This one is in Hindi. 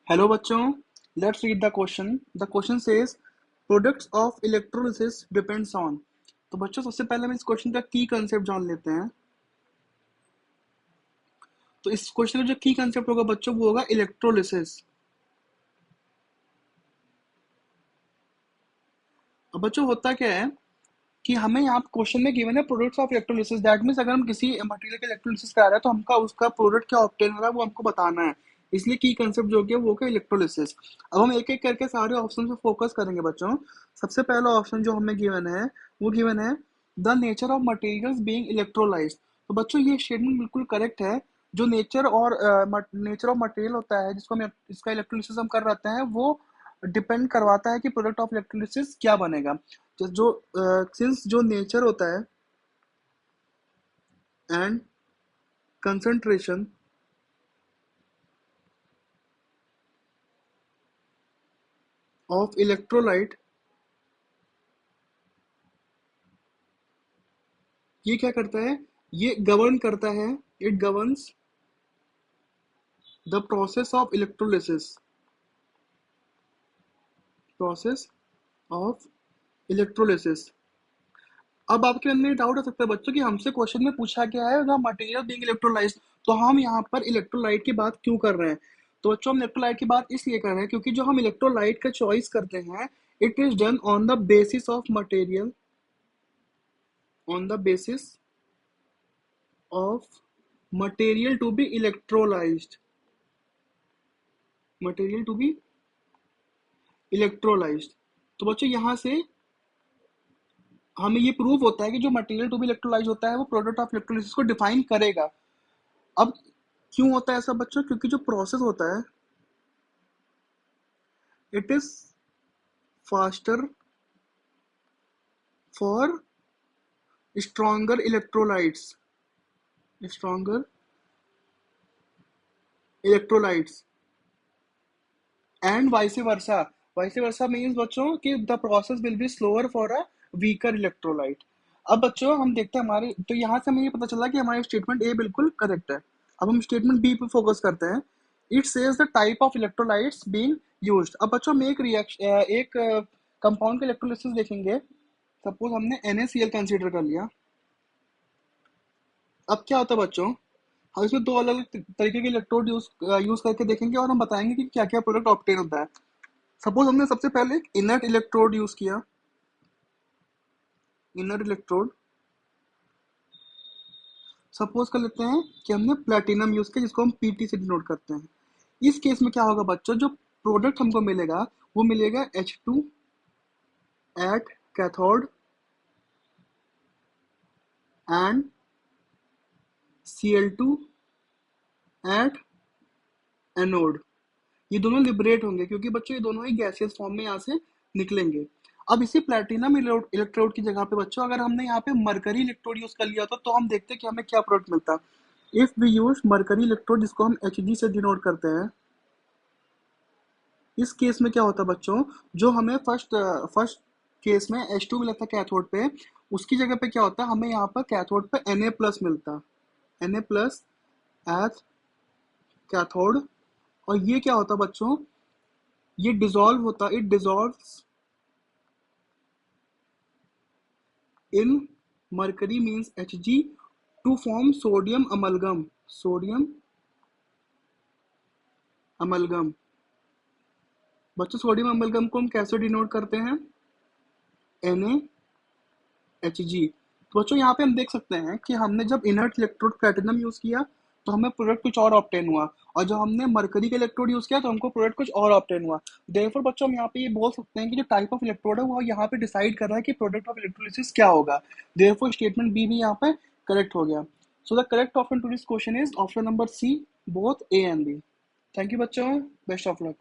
हेलो बच्चों, let's read the question. The question says products of electrolysis depends on. तो बच्चों सबसे पहले हम इस क्वेश्चन का की कंसेप्ट जान लेते हैं। तो इस क्वेश्चन का जो की कंसेप्ट होगा बच्चों वो होगा इलेक्ट्रोलिसिस। अब बच्चों होता क्या है कि हमें यहाँ क्वेश्चन में गिवन है products of electrolysis. That means अगर हम किसी मटेरियल का इलेक्ट्रोलिसिस करा रहे हैं तो हमका उसका प्रोडक्ट क्या ऑब्टेन हो रहा है वो हमको बताना है। इसलिए की कंसेप्ट जो कि वो क्या इलेक्ट्रोलिसिस। अब हम एक एक करके सारे ऑप्शन पे फोकस करेंगे बच्चों। सबसे पहला ऑप्शन जो हमें गिवन है वो गिवन है the nature of materials being electrolysed. तो बच्चों ये स्टेटमेंट बिल्कुल करेक्ट है। जो नेचर और नेचर ऑफ मटेरियल होता है जिसको हम इसका इलेक्ट्रोलिसिस हम कर रहते हैं वो डिपेंड करवाता है कि प्रोडक्ट ऑफ इलेक्ट्रोलिसिस क्या बनेगा। जो सिंस जो नेचर होता है एंड कंसंट्रेशन ऑफ इलेक्ट्रोलाइट, ये क्या करता है, ये गवर्न करता है, it governs the process of electrolysis, process of electrolysis. अब आपके मन में डाउट हो सकता है बच्चों कि हमसे क्वेश्चन में पूछा गया है द मटेरियल बीइंग इलेक्ट्रोलाइज्ड, तो हम यहाँ पर इलेक्ट्रोलाइट की बात क्यों कर रहे हैं। तो बच्चों हम इलेक्ट्रोलाइट की बात इसलिए कर रहे हैं क्योंकि जो हम इलेक्ट्रोलाइट का चॉइस करते हैं it is done on the basis of material, on the basis of material to be electrolyzed, material to be electrolyzed। तो बच्चों यहाँ से हमें ये प्रूव होता है कि जो मटेरियल टू बी इलेक्ट्रोलाइज होता है वो प्रोडक्ट ऑफ इलेक्ट्रोलिसिस को डिफाइन करेगा। अब क्यों होता है ऐसा बच्चों, क्योंकि जो प्रोसेस होता है it is faster for stronger electrolytes, stronger electrolytes and vice versa means बच्चों कि the process will be slower for a weaker electrolyte. अब बच्चों हम देखते हैं हमारे, तो यहाँ से हमें ये पता चला कि हमारे स्टेटमेंट ए बिल्कुल करेक्ट है। अब हम स्टेटमेंट बी पे फोकस करते हैं। It says the type of electrolytes being used. अब बच्चों हम एक रिएक्शन एक कंपाउंड का इलेक्ट्रोलिसिस देखेंगे। सपोज हमने NaCl कंसीडर कर लिया। अब क्या होता है बच्चों, हम इसमें दो अलग अलग तरीके के इलेक्ट्रोड यूज करके देखेंगे और हम बताएंगे कि क्या क्या प्रोडक्ट ऑब्टेन होता है। सपोज हमने सबसे पहले एक इनर्ट इलेक्ट्रोड यूज किया, इनर्ट इलेक्ट्रोड। सपोज कर लेते हैं कि हमने प्लेटिनम यूज किया जिसको हम PT से डिनोट करते हैं। इस केस में क्या होगा बच्चों, जो प्रोडक्ट हमको मिलेगा वो मिलेगा H2 at cathode and Cl2 at anode. ये दोनों लिबरेट होंगे क्योंकि बच्चों ये दोनों ही गैसियस फॉर्म में यहाँ से निकलेंगे। अब इसी प्लेटिनम इलेक्ट्रोड की जगह पे बच्चों अगर हमने यहाँ पे मरकरी इलेक्ट्रोड यूज कर लिया होता तो हम देखते हैं कि हमें क्या प्रोडक्ट मिलता। If we use mercury electrode जिसको हम Hg से डिनोट करते हैं, इस केस में क्या होता है बच्चों, जो हमें फर्स्ट केस में H2 मिला था कैथोड पे, उसकी जगह पे क्या होता है, हमें यहाँ पर कैथोड पे Na प्लस मिलता, Na प्लस एज कैथोड। और ये क्या होता बच्चों, ये डिसॉल्व होता, it dissolves in mercury means Hg to form sodium amalgam, sodium amalgam। बच्चों सोडियम अमलगम को हम कैसे डिनोट करते हैं, NaHg। तो बच्चों यहाँ पे हम देख सकते हैं कि हमने जब इनर्ट इलेक्ट्रोड प्लेटिनम यूज किया तो हमें प्रोडक्ट कुछ और ऑब्टेन हुआ, और जब हमने मरकरी का इलेक्ट्रोड यूज किया तो हमको प्रोडक्ट कुछ और ऑब्टेन हुआ। देयरफॉर बच्चों हम यहाँ पे ये बोल सकते हैं कि जो टाइप ऑफ इलेक्ट्रोड है वो यहाँ पे डिसाइड कर रहा है कि प्रोडक्ट ऑफ इलेक्ट्रोलिसिस क्या होगा। देयरफॉर स्टेटमेंट बी भी यहाँ पे करेक्ट हो गया। So the correct option to this question is option number C, both A and B. Thank you बच्चों, बेस्ट ऑफ लक।